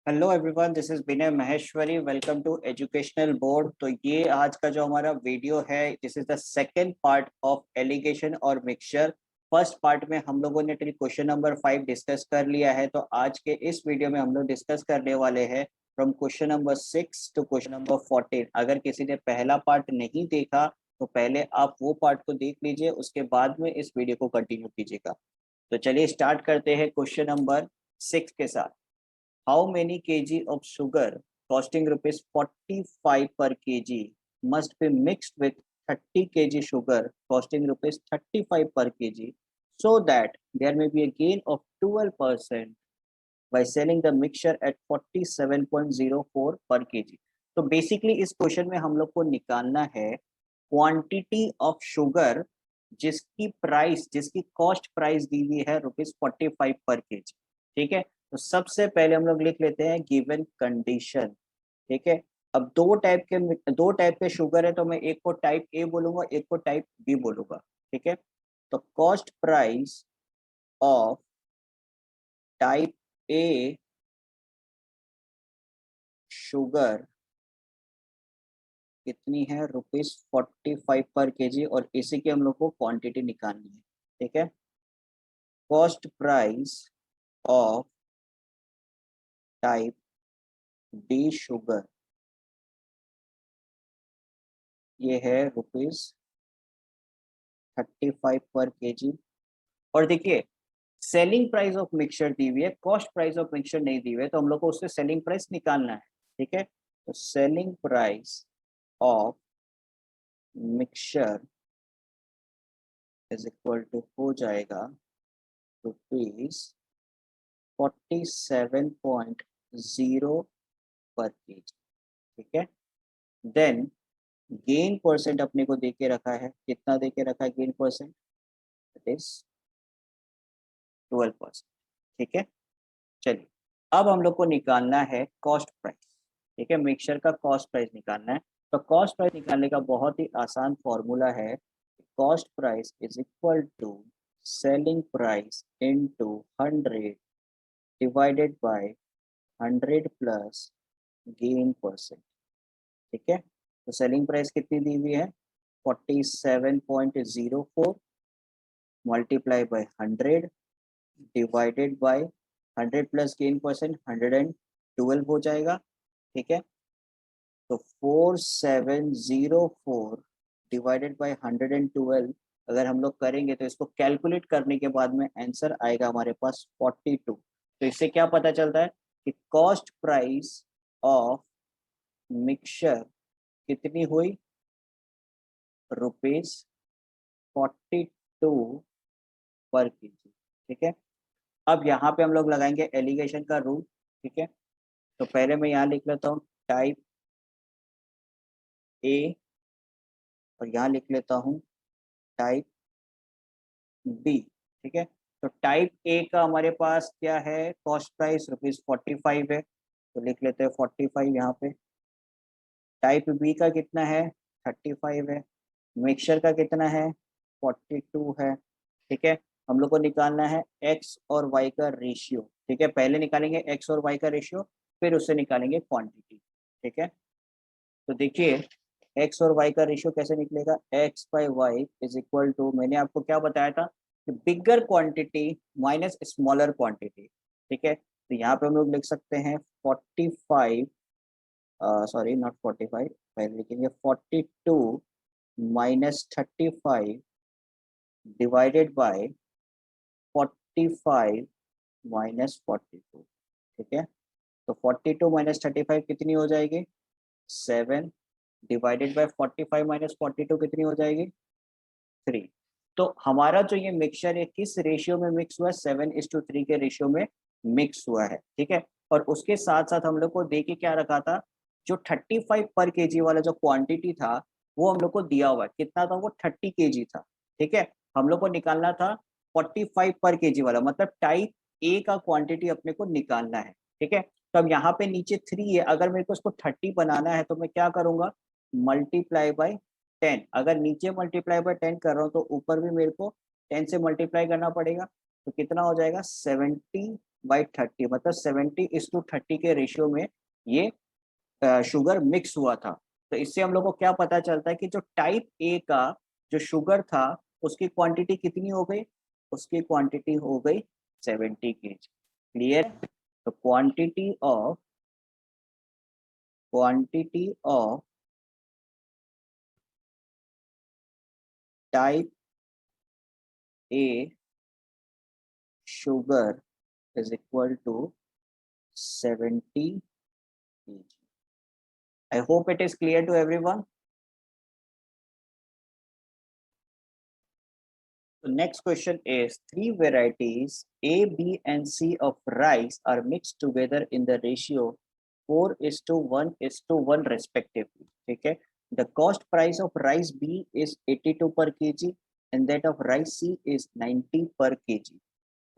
Hello everyone, this is Vinay Maheshwari. Welcome to educational board. तो ये आज का जो हमारा वीडियो है, this is the second part of alligation और मिक्सचर। फर्स्ट पार्ट में हम लोगों ने टिल क्वेश्चन नंबर 5 डिस्कस कर लिया है। तो आज के इस वीडियो में हम लोग डिस्कस करने वाले हैं from question number 6 to question number 14। अगर किसी ने पहला पार्ट नहीं देखा तो पहले आप वो पार्ट को देख लीजिए, उसके बाद में इस वीडियो को कंटिन्यू कीजिएगा। तो चलिए स्टार्ट करते हैं क्वेश्चन नंबर 6 के साथ। How many kg of sugar costing rupees 45 per kg must be mixed with 30 kg sugar costing rupees 35 per kg so that there may be a gain of 12% by selling the mixture at 47.04 per kg। तो basically इस question में हम लोग को निकालना है quantity of sugar जिसकी cost price दी हुई है ₹45 पर केजी। ठीक है, तो सबसे पहले हम लोग लिख लेते हैं गिवन कंडीशन। ठीक है, अब दो टाइप के शुगर है, तो मैं एक को टाइप ए बोलूंगा, एक को टाइप बी बोलूंगा। ठीक है, तो cost price of type A sugar कितनी है? ₹45 पर केजी, और इसी की हम लोग को क्वांटिटी निकालनी है। ठीक है, cost price of type D sugar ये है ₹35 पर केजी। और देखिए, सेलिंग प्राइस ऑफ मिक्सचर दी हुई है, कॉस्ट प्राइस ऑफ मिक्सचर नहीं दी हुई है, तो हम लोग को उससे सेलिंग प्राइस निकालना है। ठीक है, तो selling price of mixture is equal to हो जाएगा ₹47.0 पर केजी। ठीक है, देन गेन परसेंट अपने को दे के रखा है। कितना दे के रखा है गेन परसेंट? It is 12%। ठीक है, चलिए अब हम लोग को निकालना है कॉस्ट प्राइस। ठीक है, मिक्सचर का कॉस्ट प्राइस निकालना है। तो कॉस्ट प्राइस निकालने का बहुत ही आसान फॉर्मूला है। Cost price is equal to selling price into 100 divided by 100 plus gain percent. ठीक है, तो सेलिंग प्राइस कितनी दी हुई है? 47.04 multiply by 100 divided by 100 plus gain percent 112 हो जाएगा। ठीक है, तो 4704 डिवाइडेड बाय 112 अगर हम लोग करेंगे तो इसको कैलकुलेट करने के बाद में आंसर आएगा हमारे पास 42। तो इससे क्या पता चलता है कि कॉस्ट प्राइस ऑफ मिक्सचर कितनी हुई? ₹42 पर केजी। ठीक है, अब यहाँ पे हम लोग लगाएंगे एलिगेशन का रूल। ठीक है, तो पहले मैं यहाँ लिख लेता हूँ टाइप ए, और यहाँ लिख लेता हूँ टाइप बी। ठीक है, तो टाइप ए का हमारे पास क्या है? कॉस्ट प्राइस ₹45 है, तो लिख लेते हैं 45 यहाँ पे। टाइप बी का कितना है? 35 है। मिक्सचर का कितना है? 42 है। ठीक है, हम लोग को निकालना है एक्स और वाई का रेशियो। ठीक है, पहले निकालेंगे एक्स और वाई का रेशियो, फिर उससे निकालेंगे क्वांटिटी। ठीक है, तो देखिए एक्स और वाई का रेशियो कैसे निकलेगा? X by y is equal to, मैंने आपको क्या बताया था कि bigger quantity minus smaller quantity. ठीक है, तो यहाँ पे हम लोग लिख सकते हैं 45, सॉरी नॉट 45, पहले लिखेंगे 42 माइनस 35 डिवाइडेड बाय 45 माइनस 42। ठीक है, तो 42 माइनस 35 कितनी हो जाएगी? 7 डिवाइडेड बाय 45 माइनस 42 कितनी हो जाएगी? 3। तो हमारा जो ये मिक्सचर है किस रेशियो में मिक्स हुआ है? 7:3 के रेशियो में मिक्स हुआ है। ठीक है, और उसके साथ साथ हम लोग को दे के क्या रखा था? जो 35 पर केजी वाला जो क्वांटिटी था वो हम लोग को दिया हुआ है। कितना था वो? 30 केजी था। ठीक है, हम लोग को निकालना था 45 पर केजी वाला, मतलब टाइप ए का क्वांटिटी अपने को निकालना है। ठीक है, तो अब यहाँ पे नीचे 3 है, अगर मेरे को इसको 30 बनाना है तो मैं क्या करूंगा? Multiply by 10। अगर नीचे मल्टीप्लाई बाय 10 कर रहा हूँ तो ऊपर भी मेरे को 10 से मल्टीप्लाई करना पड़ेगा। तो कितना हो जाएगा? 70 बाई 30, मतलब 70:30 के रेशियो में ये शुगर मिक्स हुआ था। तो इससे हम लोग को क्या पता चलता है कि जो टाइप ए का जो शुगर था उसकी क्वांटिटी कितनी हो गई, उसकी क्वांटिटी हो गई 70 kg। क्लियर? तो quantity of type A sugar is equal to 70 kg. I hope it is clear to everyone. The next question is, three varieties A, B and C of rice are mixed together in the ratio 4:1:1 respectively. Okay. The cost price of rice B is 82 per kg and that of rice C is 90 per kg.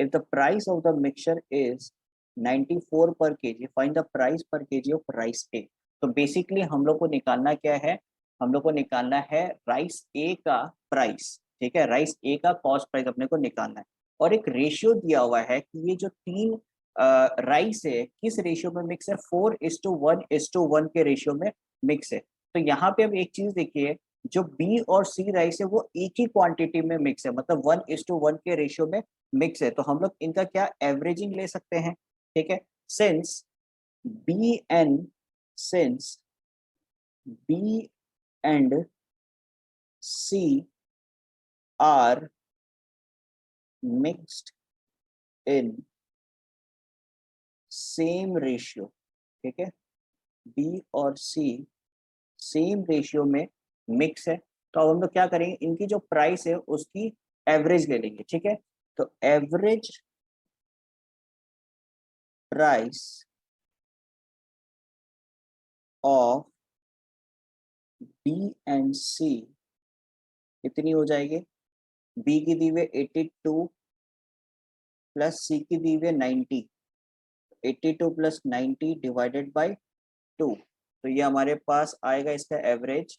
If the price of the mixture is 94 per kg, find the price per kg of rice A. तो basically हम लोग को निकालना क्या है, हम लोग को निकालना है राइस ए का प्राइस। ठीक है, राइस ए का कॉस्ट प्राइस अपने को निकालना है और एक रेशियो दिया हुआ है कि ये जो तीन राइस है किस रेशियो में मिक्स है, 4:1:1 के रेशियो में मिक्स है। तो यहाँ पे अब एक चीज देखिए, जो बी और सी राइस है वो एक ही क्वांटिटी में मिक्स है, मतलब 1:1 के रेशियो में मिक्स है। तो हम लोग इनका क्या एवरेजिंग ले सकते हैं। ठीक है, since B and B and C are mixed in same ratio, ठीक है, B और C सेम रेशियो में मिक्स है। तो अब हम लोग क्या करेंगे, इनकी जो प्राइस है उसकी एवरेज ले लेंगे। ठीक है, तो average price of B and C कितनी हो जाएगी, B की दी हुई 82 प्लस C की दी हुई 90, 82 प्लस 90 डिवाइडेड बाई 2, तो ये हमारे पास आएगा इसका एवरेज,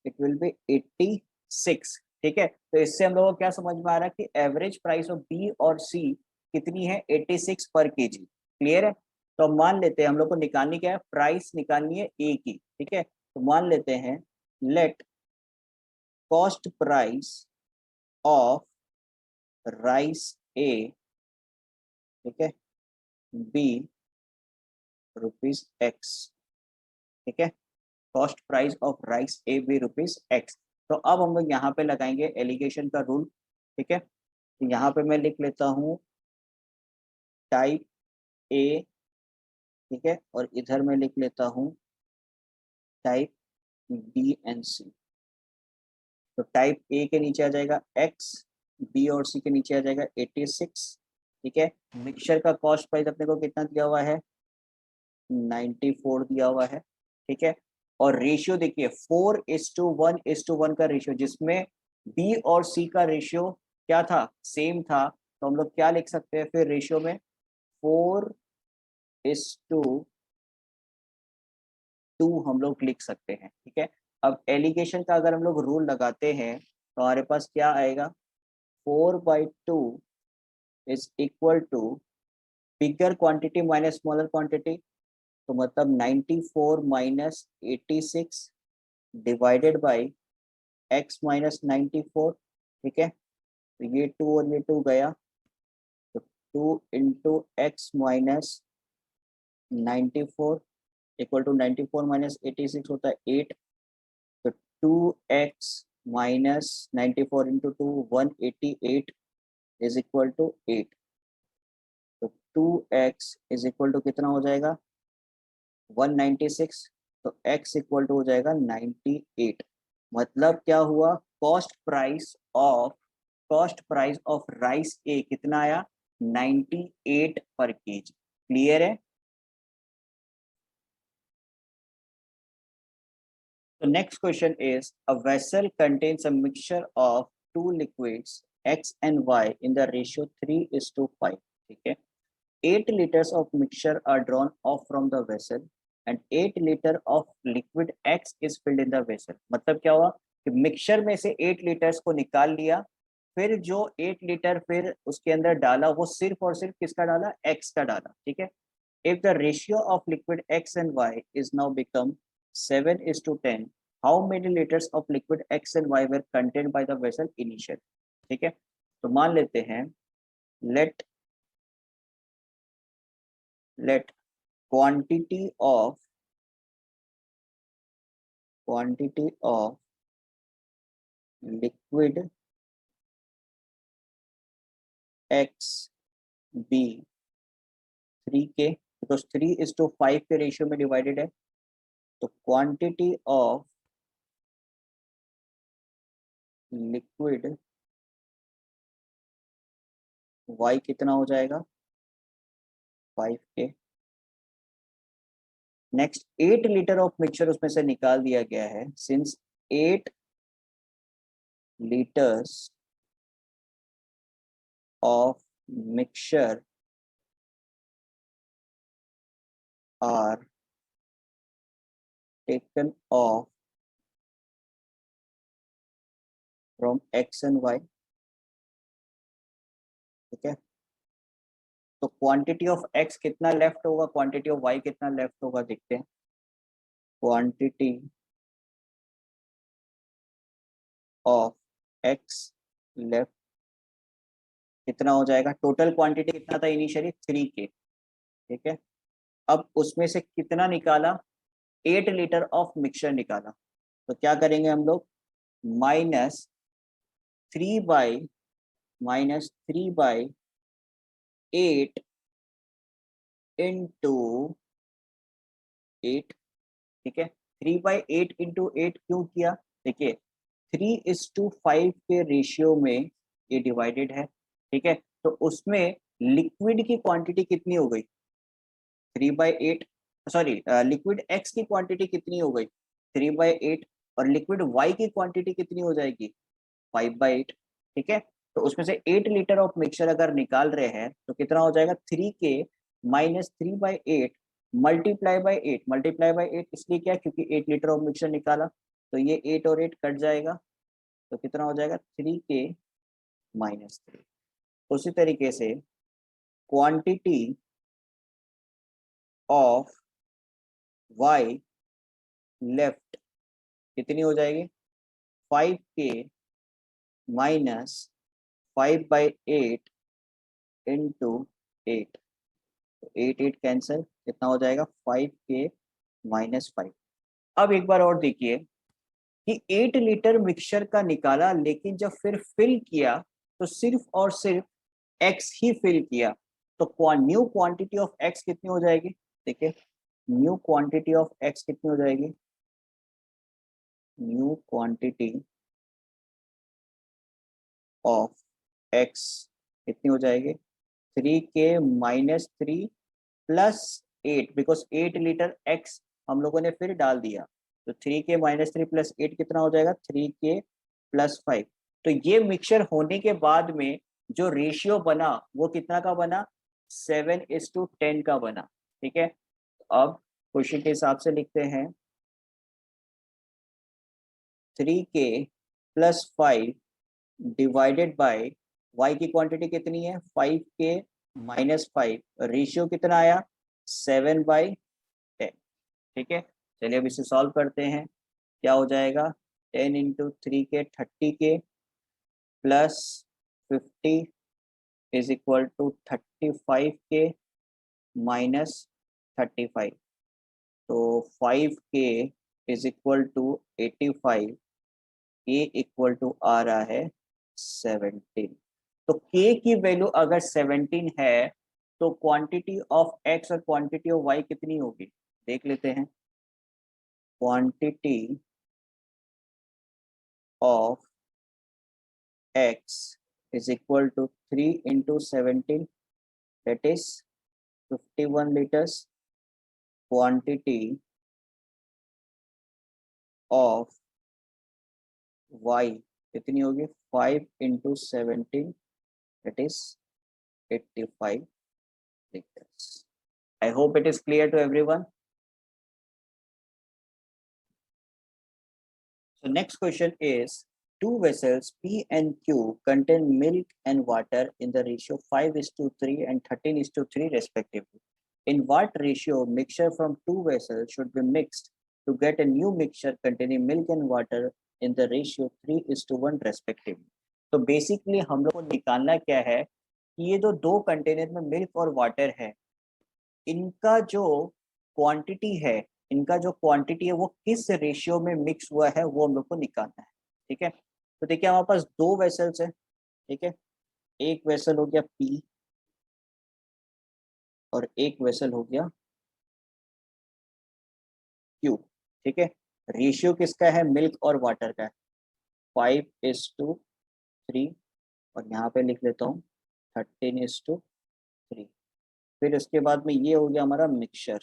इट विल बी 86। ठीक है, तो इससे हम लोगों को क्या समझ में आ रहा है कि एवरेज प्राइस ऑफ बी और सी कितनी है, 86 पर केजी। क्लियर है? तो हम मान लेते हैं हम लोग को निकालनी क्या है, प्राइस निकालनी है ए की। ठीक है, तो मान लेते हैं let cost price of rice A, ठीक है, बी ₹X। ठीक है, cost price of rice A B ₹X। तो अब हम लोग यहाँ पे लगाएंगे एलिगेशन का रूल। ठीक है, तो यहाँ पे मैं लिख लेता हूँ टाइप ए, ठीक है, और इधर मैं लिख लेता हूँ टाइप बी एंड सी। तो टाइप ए के नीचे आ जाएगा X, बी और सी के नीचे आ जाएगा 86। ठीक है, मिक्सचर का कॉस्ट प्राइस अपने को कितना दिया हुआ है, 94 दिया हुआ है। ठीक है, और रेशियो देखिए 4:1:1 का रेशियो, जिसमें बी और सी का रेशियो क्या था, सेम था। तो हम लोग क्या लिख सकते हैं फिर रेशियो में, 4:2 हम लोग लिख सकते हैं। ठीक है, अब एलिगेशन का अगर हम लोग रूल लगाते हैं तो हमारे पास क्या आएगा, 4/2 is equal to bigger quantity minus smaller quantity, तो मतलब 94 minus 86 divided by x minus 94। ठीक है, तो ये 2 और ये 2 गया, तो 2 into x minus 94 equal to 94 minus 86 होता है 8, तो 2x minus 94 into 2 188 is equal to 8। तो 2x इज इक्वल टू कितना हो जाएगा, 196, तो x इक्वल टू हो जाएगा 98। मतलब क्या हुआ, कॉस्ट प्राइस ऑफ राइस ए कितना आया, 98 पर केजी। क्लियर है? The next question is, a vessel contains a mixture of two liquids X and Y in the ratio 3:5. ठीक है, 8 liters of mixture are drawn off from the vessel and 8 liter of liquid X is filled in the vessel। मतलब क्या हुआ कि mixture में से 8 litres को निकाल लिया, फिर जो 8 लीटर फिर उसके अंदर डाला वो सिर्फ और सिर्फ किसका डाला, x का डाला, ठीक है। If the ratio of liquid x and y is now become 7:10, how many litres of liquid x and y were contained by the vessel initial, ठीक है। तो मान लेते हैं let let quantity of liquid x be 3K, because 3:5 के ratio में divided है। तो क्वांटिटी ऑफ लिक्विड y कितना हो जाएगा, 5K। Next 8 litre of mixture उसमें से निकाल दिया गया है, since 8 litres of mixture are taken off from x and y, ठीक है। तो क्वांटिटी ऑफ x कितना लेफ्ट होगा, क्वांटिटी ऑफ y कितना लेफ्ट होगा, देखते हैं। क्वांटिटी ऑफ x लेफ्ट कितना हो जाएगा, टोटल क्वांटिटी कितना था इनिशियली 3K, ठीक है। अब उसमें से कितना निकाला, 8 लीटर ऑफ मिक्सचर निकाला। तो क्या करेंगे हम लोग, माइनस थ्री बाई 8 इंटू 8, ठीक है। 3/8 इंटू 8 क्यों किया, देखिए 3:5 के रेशियो में ये डिवाइडेड है, ठीक है। तो उसमें लिक्विड की क्वांटिटी कितनी हो गई, 3/8, सॉरी लिक्विड x की क्वांटिटी कितनी हो गई 3/8, और लिक्विड y की क्वांटिटी कितनी हो जाएगी 5/8, ठीक है। तो उसमें से 8 लीटर ऑफ मिक्सचर अगर निकाल रहे हैं तो कितना हो जाएगा, 3K माइनस 3/8 मल्टीप्लाई बाई 8 इसलिए क्या, क्योंकि 8 लीटर ऑफ मिक्सचर निकाला, तो ये 8 और 8 कट जाएगा, तो कितना हो जाएगा 3K माइनस 3। उसी तरीके से क्वांटिटी ऑफ y लेफ्ट कितनी हो जाएगी, 5K माइनस 5/8 इंटू 8, तो 8 कैंसिल, कितना हो जाएगा 5K माइनस 5। अब एक बार और देखिए कि 8 लीटर मिक्सचर का निकाला, लेकिन जब फिर फिल किया तो सिर्फ और सिर्फ x ही फिल किया, तो न्यू क्वांटिटी ऑफ x कितनी हो जाएगी, देखिए न्यू क्वांटिटी ऑफ x कितनी हो जाएगी, न्यू क्वांटिटी ऑफ x कितनी हो जाएगी, 3K minus 3 plus 8, because 8 litre x हम लोगों ने फिर डाल दिया, तो 3K माइनस 3 प्लस 8 कितना हो जाएगा 3K प्लस 5। तो ये मिक्सचर होने के बाद में जो रेशियो बना वो कितना का बना, 7:10 का बना, ठीक है। अब क्वेश्चन के हिसाब से लिखते हैं 3K plus 5 divided by y की क्वांटिटी कितनी है 5K माइनस 5, रेशियो कितना आया 7/10, ठीक है। चलिए अब इसे सॉल्व करते हैं, क्या हो जाएगा 10 into 3K 30K plus 50 is equal to 35K minus 35, तो 5K is equal to 85, K equal to आ रहा है 17। तो K की वैल्यू अगर 17 है तो क्वांटिटी ऑफ X और क्वांटिटी ऑफ Y कितनी होगी, देख लेते हैं। Quantity of x is equal to 3 into 17, that is 51 liters. Quantity of y कितनी होगी 5 into 17, that is 85 liters. I hope it is clear to everyone. So next question is two vessels P and Q contain milk and water in the ratio 5:3 and 13:3 respectively. In what ratio mixture from two vessels should be mixed to get a new mixture containing milk and water in the ratio 3:1 respectively? तो basically हम लोग को निकालना क्या है कि ये जो दो कंटेनर में मिल्क और वाटर है, इनका जो क्वांटिटी है, इनका जो क्वांटिटी है वो किस रेशियो में मिक्स हुआ है वो हम लोग को निकालना है। ठीक है, तो देखिए हमारे पास दो वेसल्स है। ठीक है, एक वेसल हो गया पी और एक वेसल हो गया क्यू। ठीक है, रेशियो किसका है? मिल्क और वाटर का है, 5:3। और यहाँ पे लिख लेता हूँ 13:3। फिर उसके बाद में ये हो गया हमारा मिक्सचर।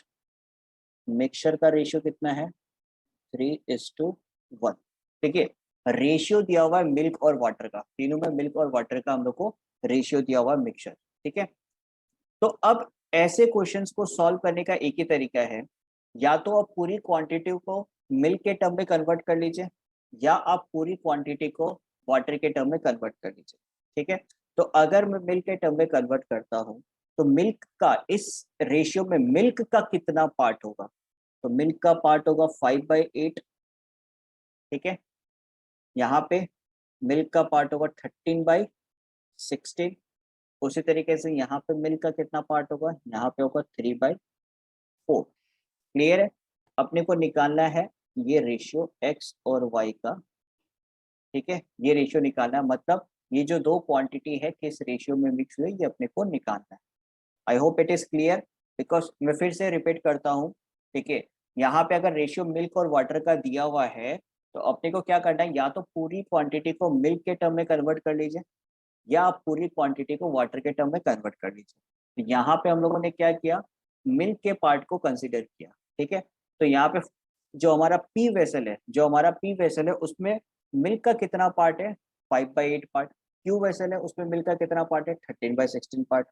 मिक्सचर का रेशियो कितना है? 3:1। ठीक है, रेशियो दिया हुआ है मिल्क और वाटर का, तीनों में मिल्क और वाटर का हम लोग को रेशियो दिया हुआ है मिक्सचर। ठीक है, तो अब ऐसे क्वेश्चंस को सॉल्व करने का एक ही तरीका है, या तो आप पूरी क्वांटिटी को मिल्क के टर्म में कन्वर्ट कर लीजिए या आप पूरी क्वांटिटी को वाटर के टर्म में कन्वर्ट कर लीजिए। ठीक है, तो अगर मैं मिल्क के टर्म में कन्वर्ट करता हूँ तो मिल्क का इस रेशियो में मिल्क का कितना पार्ट होगा? तो मिल्क का पार्ट होगा 5/8। ठीक है, यहाँ पे मिल्क का पार्ट होगा 13/16। उसी तरीके से यहाँ पे मिल्क का कितना पार्ट होगा? यहाँ पे होगा 3/4। क्लियर है? अपने को निकालना है ये रेशियो एक्स और वाई का। ठीक है, ये रेशियो निकालना है, मतलब ये जो दो क्वांटिटी है किस रेशियो में मिक्स हुई ये अपने को निकालना है। I hope it is clear, because मैं फिर से रिपीट करता हूँ। ठीक है, यहाँ पे अगर रेशियो मिल्क और वाटर का दिया हुआ है तो अपने को क्या करना है, या तो पूरी क्वांटिटी को मिल्क के टर्म में कन्वर्ट कर लीजिए या आप पूरी क्वांटिटी को वाटर के टर्म में कन्वर्ट कर लीजिए। तो यहाँ पे हम लोगों ने क्या किया, मिल्क के पार्ट को कंसिडर किया। ठीक है, तो यहाँ पे जो हमारा पी वेसल है, जो हमारा पी वेसल है उसमें मिल्क का कितना पार्ट है? 5/8 पार्ट। क्यू वेसल है उसमें मिल्क का कितना पार्ट है? 13/16 पार्ट।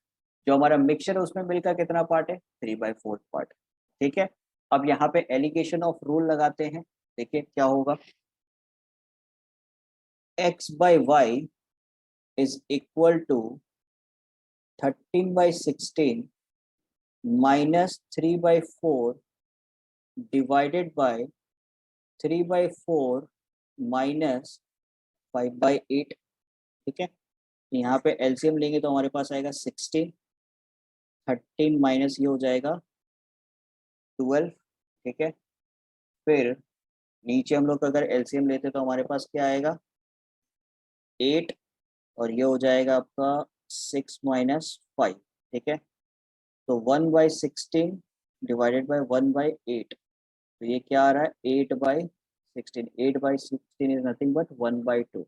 जो हमारा मिक्सचर है उसमें मिल्क का कितना पार्ट है? 3/4 पार्ट। ठीक है, अब यहाँ पे एलिगेशन ऑफ रूल लगाते हैं। देखिए क्या होगा, x/y is equal to 13/16 minus 3/4 divided by 3/4 minus 5/8। ठीक है, यहाँ पे एलसीएम लेंगे तो हमारे पास आएगा 16, 13 माइनस ये हो जाएगा 12। ठीक है, फिर नीचे हम लोग अगर एलसीएम लेते तो हमारे पास क्या आएगा? 8, और ये हो जाएगा आपका 6 माइनस 5। ठीक है, तो 1/16 डिवाइडेड बाई 1/8, तो ये क्या आ रहा है? 8/16। 8/16 इज नथिंग बट 1/2।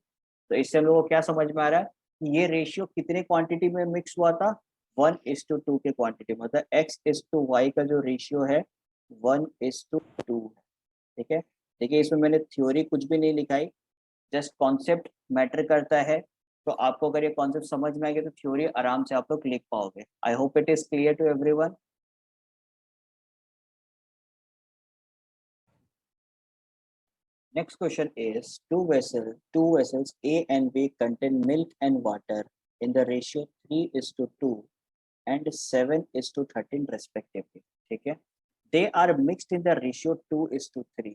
तो इससे हम लोग को क्या समझ में आ रहा है कि ये रेशियो कितने क्वांटिटी में मिक्स हुआ था? 1:2 के क्वांटिटी, मतलब x:y का जो रेशियो है 1:2 है। ठीक है, देखिए इसमें मैंने थ्योरी कुछ भी नहीं लिखाई, जस्ट कॉन्सेप्ट मैटर करता है। तो आपको अगर ये कॉन्सेप्ट समझ में आ गया तो थ्योरी आराम से आप लोग लिख पाओगे। I hope it is clear to everyone. Next question is two vessels A and B contain milk and water in the ratio 3:2 and 7:13 respectively. ठीक है, they are mixed in the ratio 2:3.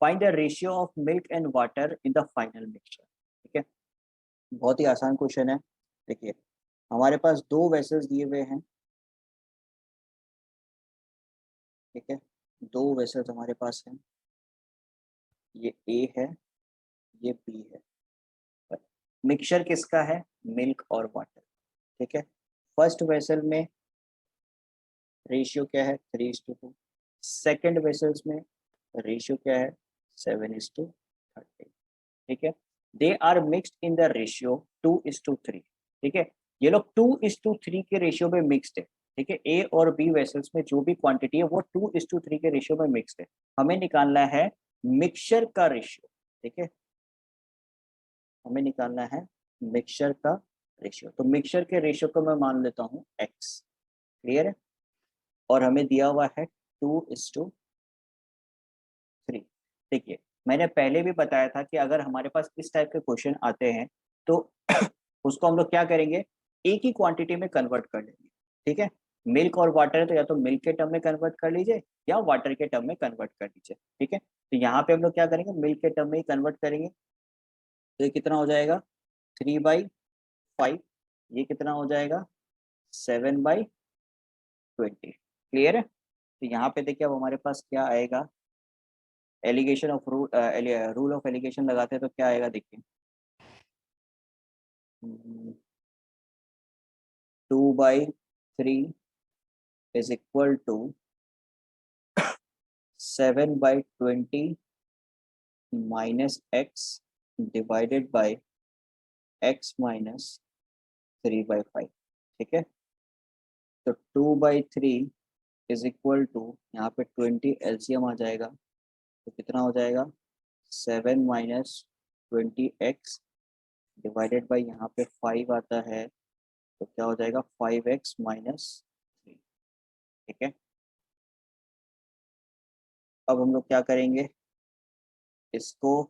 Find the ratio of milk and water in the final mixture. ठीक है, बहुत ही आसान question है। देखिए हमारे पास दो वेसल्स दिए हुए हैं। ठीक है, दो वेसल्स हमारे पास हैं, ये A है, ये B है। मिक्सचर किसका है? मिल्क और वाटर। ठीक है, फर्स्ट वेसल में रेशियो क्या है? 3:2। सेकेंड वेसल्स में रेशियो क्या है? 7:13। ठीक है, they are mixed in the ratio 2:3। ठीक है, ये लोग 2:3 के रेशियो में मिक्सड है। ठीक है, ए और बी वेसल्स में जो भी क्वांटिटी है वो 2:3 के रेशियो में मिक्सड है। हमें निकालना है मिक्सचर का रेशियो। ठीक है, हमें निकालना है मिक्सचर का रेशियो। तो मिक्सचर के रेशियो को मैं मान लेता हूँ एक्स। क्लियर है, और हमें दिया हुआ है 2:3। देखिए मैंने पहले भी बताया था कि अगर हमारे पास इस टाइप के क्वेश्चन आते हैं तो उसको हम लोग क्या करेंगे, एक ही क्वांटिटी में कन्वर्ट कर लेंगे। ठीक है, मिल्क और वाटर है तो या तो मिल्क के टर्म में कन्वर्ट कर लीजिए या वाटर के टर्म में कन्वर्ट कर लीजिए। ठीक है, तो यहाँ पे हम लोग क्या करेंगे, मिल्क के टर्म में ही कन्वर्ट करेंगे। तो ये कितना हो जाएगा, 3/5। ये कितना हो जाएगा, 7/20। क्लियर है। तो यहाँ पे देखिए अब हमारे पास क्या आएगा, alligation of rule of alligation लगाते हैं तो क्या आएगा देखिए, 2/3 is equal to 7/20 minus x divided by x minus 3/5। ठीक है, तो 2/3 इज इक्वल टू, यहाँ पे 20 एलसीएम आ जाएगा तो कितना हो जाएगा, 7 - 20x डिवाइडेड बाई यहाँ पे 5 आता है तो क्या हो जाएगा, 5x - 3। ठीक है, अब हम लोग क्या करेंगे, इसको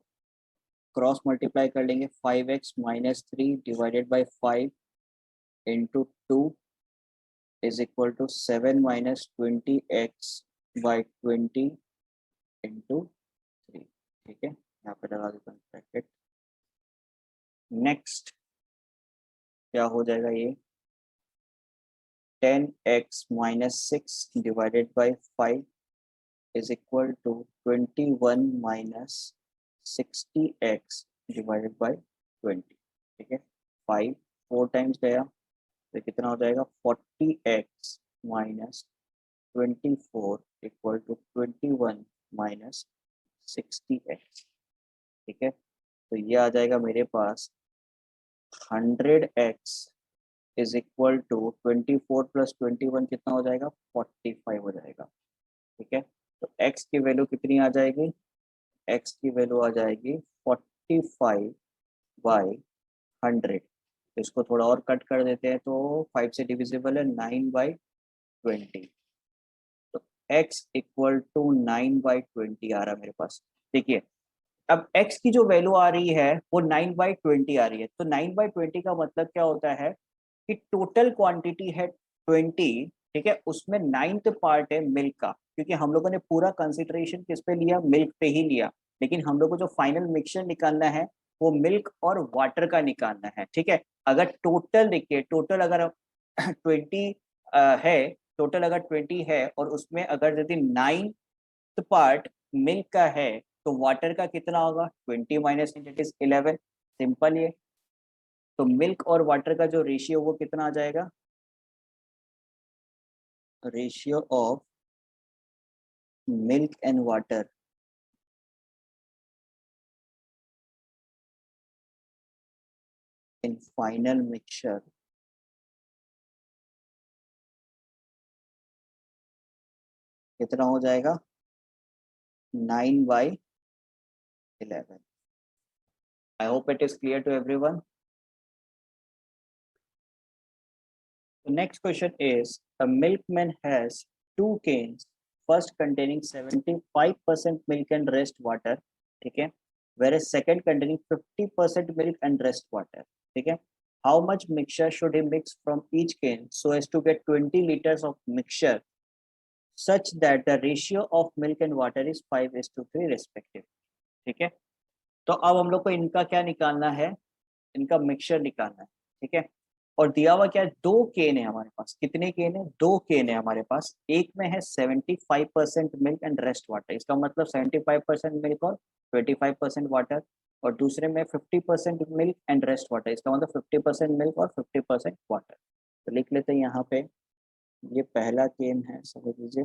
क्रॉस मल्टीप्लाई कर लेंगे, 5x - 3 divided by 5 into 2 is equal to 7 - 20x/20 into 3। ठीक है, यहाँ पे लगा देता हूँ ब्रैकेट। नेक्स्ट क्या हो जाएगा, ये 10x - 6 divided by 5 is equal to 21 - 60x divided by 20। ठीक है, 5 4 टाइम्स गया तो कितना हो जाएगा, 40x - 24 इक्वल टू 21 - 60x। ठीक है, तो ये आ जाएगा मेरे पास 100x इज इक्वल टू 24 + 21 कितना हो जाएगा, 45 हो जाएगा। ठीक है, तो x की वैल्यू कितनी आ जाएगी, x की वैल्यू आ जाएगी 45/100। इसको थोड़ा और कट कर देते हैं तो 5 से डिविजिबल है, 9/20। तो x इक्वल टू 9/20 आ रहा है मेरे पास। देखिए अब x की जो वैल्यू आ रही है वो 9/20 आ रही है, तो 9/20 का मतलब क्या होता है कि टोटल क्वांटिटी है 20। ठीक है, उसमें 9th पार्ट है मिल्क का, क्योंकि हम लोगों ने पूरा कंसिडरेशन किस पे लिया, मिल्क पे ही लिया। लेकिन हम लोग को जो फाइनल मिक्सचर निकालना है वो मिल्क और वाटर का निकालना है। ठीक है, अगर टोटल देखिए, टोटल अगर 20 है, टोटल अगर 20 है और उसमें अगर यदि 9th पार्ट मिल्क का है तो वाटर का कितना होगा, 20 - इट इज 11। सिंपल ये, तो मिल्क और वाटर का जो रेशियो वो कितना आ जाएगा, ratio of milk and water in final mixture कितना हो जाएगा, 9/11। I hope it is clear to everyone. The next question is, a milkman has two canes, first containing 75% milk and rest water, ठीक है, whereas second containing 50% milk and rest water, ठीक है. How much mixture should he mix from each cane so as to get 20 liters of mixture such that the ratio of milk and water is 5:3 respective. ठीक है, तो अब हम लोग को इनका क्या निकालना है, इनका मिक्सचर निकालना है। ठीक है, और दिया हुआ क्या है, दो केन है हमारे पास, कितने केन है, दो केन है हमारे पास। एक में है 75% मिल्क एंड रेस्ट वाटर, इसका मतलब 75% मिल्क और 25% वाटर, और दूसरे में 50% मिल्क एंड रेस्ट वाटर, इसका मतलब 50% मिल्क और 50% वाटर। तो लिख लेते हैं यहाँ पे, ये पहला केन है, समझ लीजिए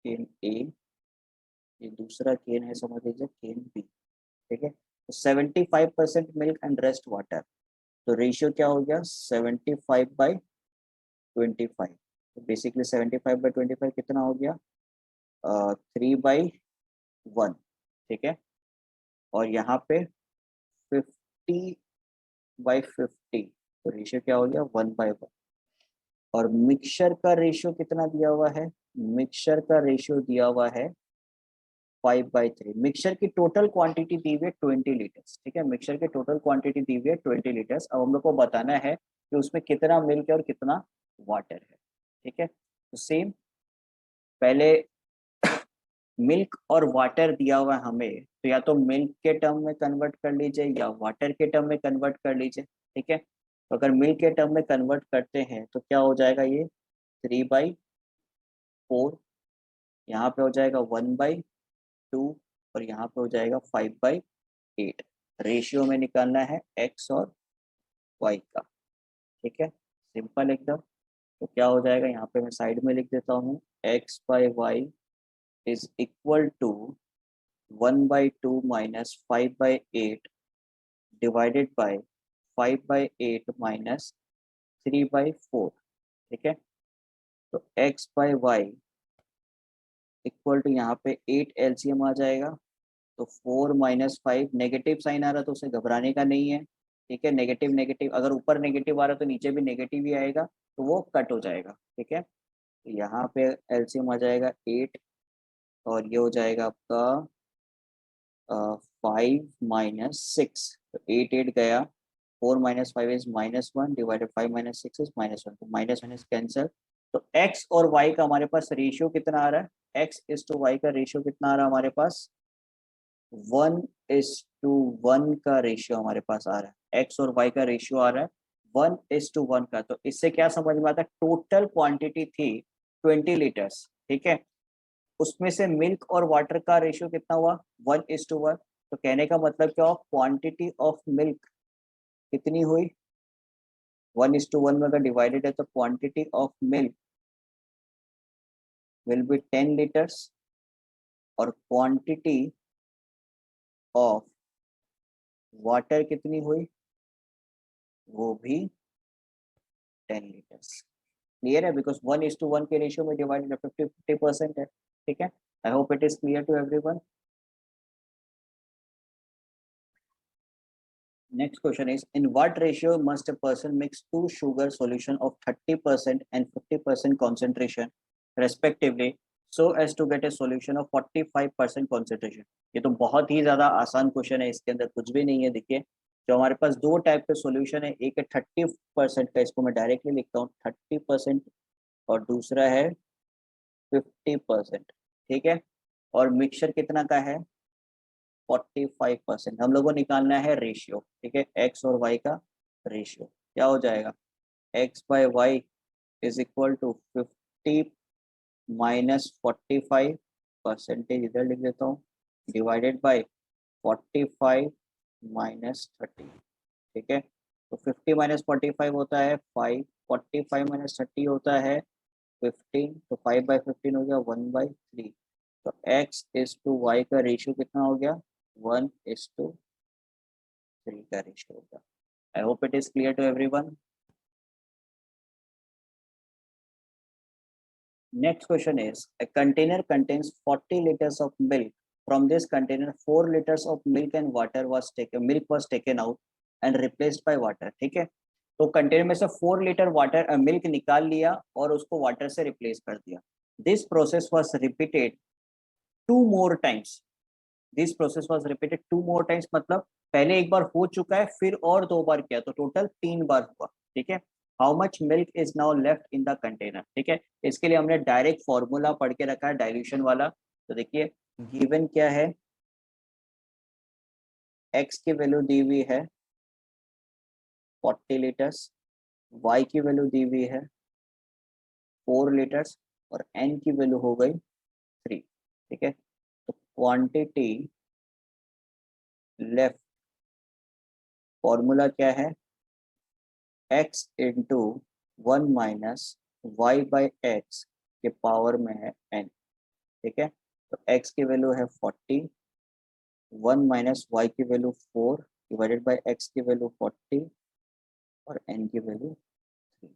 केन ए, ये दूसरा केन है, समझ लीजिए केन बी। ठीक है, तो 75% मिल्क एंड रेस्ट वाटर, तो रेशियो क्या हो गया, 75/25। तो बेसिकली 75/25 कितना हो गया, 3/1। ठीक है, और यहाँ पे 50/50, तो रेशियो क्या हो गया, 1/1। और मिक्सचर का रेशियो कितना दिया हुआ है, मिक्सचर का रेशियो दिया हुआ है 5/3। मिक्सचर की टोटल क्वांटिटी दी हुई है 20 लीटर्स, ठीक है, मिक्सचर की टोटल क्वांटिटी दी हुई है 20 लीटर्स। अब हम लोग को बताना है कि उसमें कितना मिल्क है और कितना वाटर है, ठीक है। तो सेम पहले मिल्क और वाटर दिया हुआ है हमें, तो या तो मिल्क के टर्म में कन्वर्ट कर लीजिए या वाटर के टर्म में कन्वर्ट कर लीजिए, ठीक है। तो अगर मिल्क के टर्म में कन्वर्ट करते हैं तो क्या हो जाएगा, ये 3/4, यहाँ पे हो जाएगा 1/2 और यहाँ पे हो जाएगा 5/8। रेशियो में निकालना है एक्स और वाई का, ठीक है, सिंपल एकदम। तो क्या हो जाएगा, यहाँ पे मैं साइड में लिख देता हूँ, x/y is equal to 1/2 minus 5/8 divided by 5/8 minus 3/4, ठीक है। तो x/y इक्वल टू यहाँ पे 8 एलसीएम आ जाएगा, तो 4 माइनस 5, नेगेटिव साइन आ रहा तो उसे घबराने का नहीं है, ठीक है। नेगेटिव नेगेटिव, अगर ऊपर नेगेटिव आ रहा तो नीचे भी नेगेटिव ही आएगा, तो वो कट हो जाएगा, ठीक है। तो यहाँ पे एलसीएम आ जाएगा 8 और ये हो जाएगा आपका 5 - 6, तो 8 गया, 4 - 5 इज -1 डिवाइडेड 5 - 6 इज -1, तो माइनस माइनस कैंसिल। तो x और y का हमारे पास रेशियो कितना आ रहा है, x/y का रेशियो कितना आ रहा है हमारे पास, 1:1 का रेशियो हमारे पास आ रहा है, x और y का रेशियो आ रहा है 1:1 का। तो इससे क्या समझ में आता है, टोटल क्वांटिटी थी 20 लीटर्स, ठीक है, उसमें से मिल्क और वाटर का रेशियो कितना हुआ, 1:1। तो कहने का मतलब क्या हुआ, क्वांटिटी ऑफ मिल्क कितनी हुई, 1:1 में अगर डिवाइडेड है तो quantity of milk will be 10 litres और क्वांटिटी ऑफ वाटर कितनी हुई, वो भी 10 लीटर्स। क्लियर है, बिकॉज 1:1 के रेशियो में डिवाइडेड 50% है, ठीक है। I hope it is clear to everyone. Next question is, in what ratio must a person mix two sugar solution of 30% and 50% concentration respectively so as to get a solution of 45% concentration? ये तो बहुत ही ज़्यादा आसान question है, इसके अंदर कुछ भी नहीं है। देखिए, जो हमारे पास दो टाइप के सॉल्यूशन है, एक है 30% का, इसको मैं डायरेक्टली लिखता हूँ 30%, और दूसरा है 50%, ठीक है। और मिक्सचर कितना का है, 45%। हम लोग को निकालना है रेशियो, ठीक है, एक्स और वाई का रेशियो। क्या हो जाएगा, x/y is equal to 50 minus 45, percentage इधर लिख देता हूँ, डिवाइडेड बाय 45 माइनस 30, ठीक है। तो 50 माइनस 45 होता है 5, 45 माइनस 30 होता है 15, तो 5/15 हो गया 1/3। तो x/y का रेशियो कितना हो गया, 1:3 का रेशियो होगा। I hope it is clear to everyone. Next question is, a container contains 40 liters of milk. From this container, 4 liters of milk and water was taken, milk was taken out and replaced by water, ठीक है। तो container में से 4 litre water milk निकाल लिया और उसको water से रिप्लेस कर दिया। This process was repeated 2 more times। This process was repeated 2 more times, मतलब पहले एक बार हो चुका है, फिर और 2 बार किया, तो टोटल 3 बार हुआ, ठीक है। How much milk is now left in the container, ठीक है। इसके लिए हमने डायरेक्ट फॉर्मूला पढ़ के रखा है डाइल्यूशन वाला। तो देखिए, गिवन क्या है, एक्स की वैल्यू दी हुई है 40 लीटर्स, वाई की वैल्यू दी हुई है 4 लीटर्स और एन की वैल्यू हो गई 3, ठीक है। तो क्वांटिटी लेफ्ट, फॉर्मूला क्या है, x into 1 minus y by x के पावर में है n, ठीक है। तो x की वैल्यू है 40, 1 माइनस वाई की वैल्यू 4 डिवाइडेड बाई x की वैल्यू 40 और n की वैल्यू 3,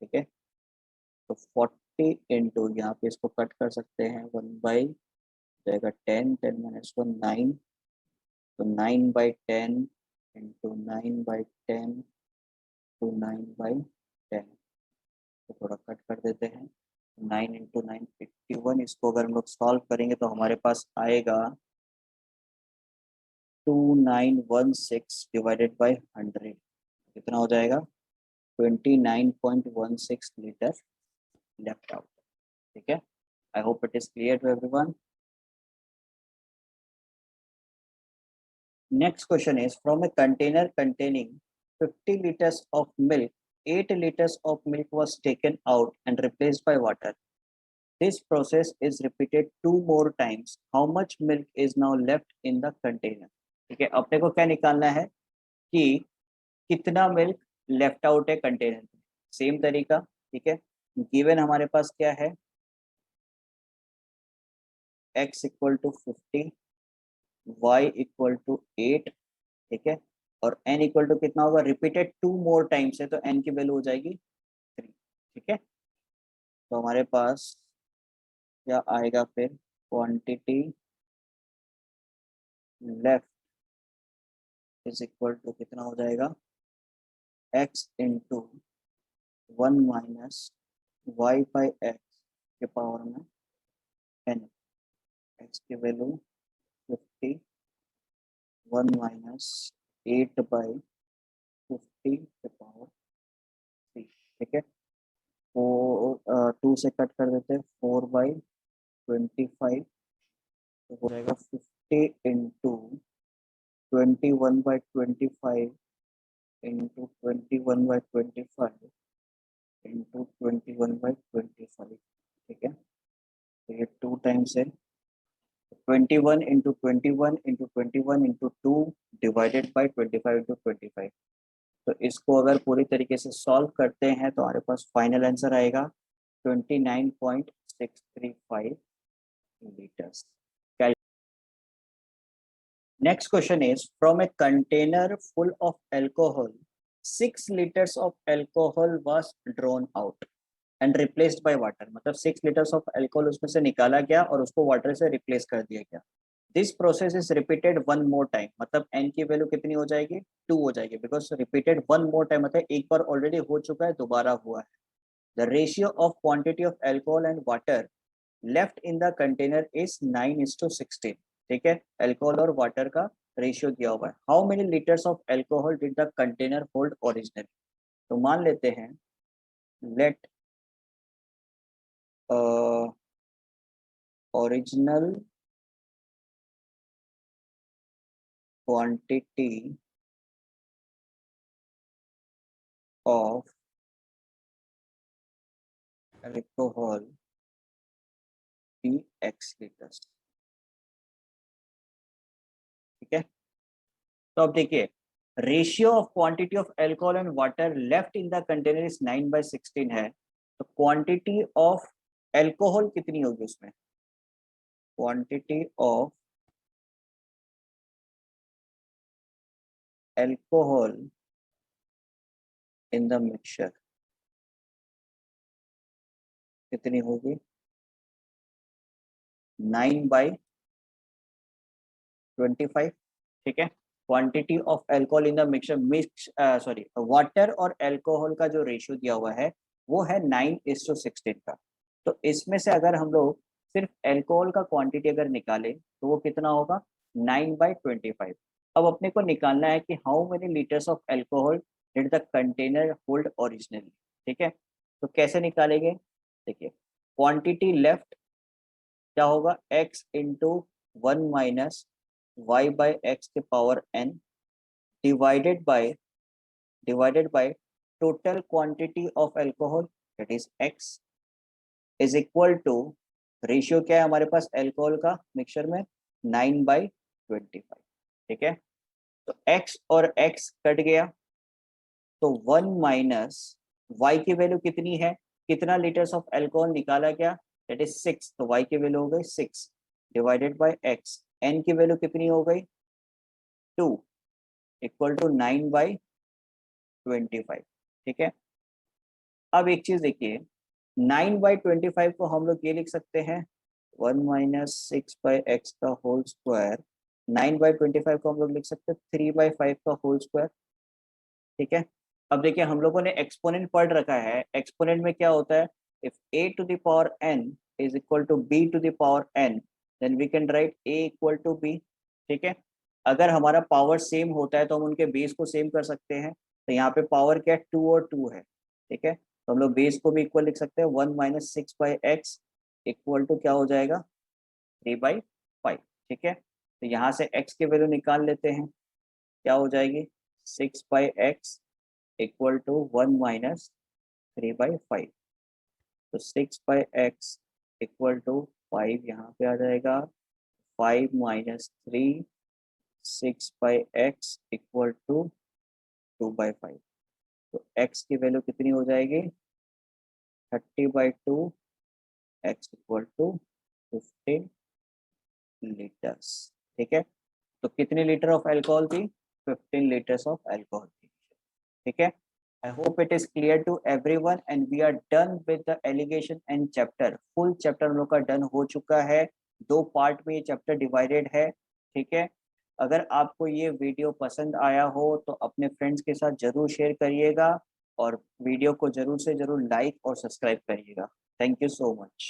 ठीक है। तो 40 इंटू, यहाँ पे इसको कट कर सकते हैं, 1 बाई जाएगा 10, 10 माइनस 1 9, तो 9/10 इंटू 9/10 to 9/10, तो थोड़ा कट कर देते हैं, 9 इंटू 9 81, इसको अगर हम लोग सॉल्व करेंगे तो हमारे पास आएगा 2916 डिवाइडेड बाई 100, कितना हो जाएगा 29.16 लीटर लेफ्ट आउट। ठीक है, I hope it is clear to everyone. Next question is, from a container containing 50 liters of milk, 8 liters of milk was taken out and replaced by water. This process is repeated 2 more times. How much milk is now left in the container? ठीक है, अपने को क्या निकालना है कि कितना milk left out है कंटेनर में। सेम तरीका, ठीक है, गिवन हमारे पास क्या है, x equal to 50, y equal to 8, ठीक है, और n इक्वल टू कितना होगा, रिपीटेड 2 more टाइम्स है तो n की वैल्यू हो जाएगी 3। ठीक है, तो हमारे पास क्या आएगा फिर, quantity left is equal to कितना हो जाएगा, x into 1 minus y by x के पावर में n, x की वैल्यू 50, 1 माइनस 8 बाई 50 के पावर 3। ठीक है, 2 से कट कर देते हैं, 4/25, तो हो जाएगा 50 इंटू 21/25 इंटू 21/25 इंटू 21/25। ठीक है, तो ये 2 टाइम्स है, 21 into 21 into 21 into 2 divided by 25 into 25। तो इसको अगर पूरी तरीके से सॉल्व करते हैं तो हमारे पास फाइनल आंसर आएगा 29.635 liters. Next question is, from a container full of alcohol, 6 liters of alcohol was drawn out and replaced by water. मतलब 6 liters of alcohol उसमें से निकाला गया और उसको वाटर से रिप्लेस कर दिया गया। This process is repeated 1 more time, मतलब n की वैल्यू कितनी हो जाएगी, 2 हो जाएगी, बिकॉज रिपीटेड 1 more टाइम मतलब एक बार ऑलरेडी हो चुका है, दोबारा हुआ है। The ratio of quantity of alcohol and water left in the container is 9:16। ठीक है, अल्कोहल और वाटर का रेशियो दिया हुआ है। How many litres of alcohol did the container hold originally? तो मान लेते हैं, let original quantity of alcohol be x litres. ठीक है, तो अब देखिए, ratio of quantity of alcohol and water left in the container is 9/16 है, तो क्वांटिटी ऑफ अल्कोहल कितनी होगी उसमें, quantity of alcohol in the mixture कितनी होगी, 9/25। ठीक है, quantity of alcohol in the mixture sorry water और अल्कोहल का जो रेशियो दिया हुआ है वो है 9:16 का। तो इसमें से अगर हम लोग सिर्फ अल्कोहल का क्वांटिटी अगर निकालें तो वो कितना होगा, 9/25। अब अपने को निकालना है कि how many litres of alcohol did the container hold originally. ठीक है, तो कैसे निकालेंगे, देखिए, क्वांटिटी लेफ्ट क्या होगा, x into 1 minus y by x के power n divided by total quantity of alcohol that is x is equal to, ratio क्या है हमारे पास अल्कोहल का मिक्सचर में, 9/25। ठीक है, तो x और x कट गया, तो 1 माइनस y की वैल्यू कितनी है, कितना लीटर्स ऑफ अल्कोहल निकाला गया, दैट इज 6, तो y की वैल्यू हो गई 6 डिवाइडेड बाय x, n की वैल्यू कितनी हो गई 2 इक्वल टू 9/25। ठीक है, अब एक चीज देखिए, 9/25 को हम लोग ये लिख सकते हैं 1 माइनस 6/x का होल स्क्वायर, 9/25 को हम लोग लिख सकते हैं 3/5 का होल स्क्वायर। ठीक है, अब देखिए हम लोगों ने एक्सपोनेंट पढ़ रखा है, एक्सपोनेंट में क्या होता है, if a to the power n is equal to b to the power n, then we can write a equal to b. ठीक है, अगर हमारा पावर सेम होता है तो हम उनके बेस को सेम कर सकते हैं। तो यहाँ पे पावर क्या है, 2 और 2 है। ठीक है, तो हम लोग बेस को भी इक्वल लिख सकते हैं, 1 माइनस 6/x इक्वल टू क्या हो जाएगा, 3/5। ठीक है, तो यहाँ से x की वैल्यू निकाल लेते हैं, क्या हो जाएगी, 6/x इक्वल टू 1 माइनस 3/5। तो 6/x इक्वल टू 5 यहाँ पे आ जाएगा, 5 माइनस 3, 6/x इक्वल टू 2/5। तो x की वैल्यू कितनी हो जाएगी, 30/2, x इक्वल टू 15 लीटर्स। ठीक है, तो कितने लीटर ऑफ अल्कोहल थी, 15 लीटर्स ऑफ अल्कोहल थी। ठीक है, I hope it is clear to everyone and we are done with the allegation and chapter। Full chapter हम लोग का डन हो चुका है, 2 पार्ट में ये चैप्टर डिवाइडेड है। ठीक है, अगर आपको ये वीडियो पसंद आया हो तो अपने फ्रेंड्स के साथ जरूर शेयर करिएगा और वीडियो को जरूर से जरूर लाइक और सब्सक्राइब करिएगा। Thank you so much.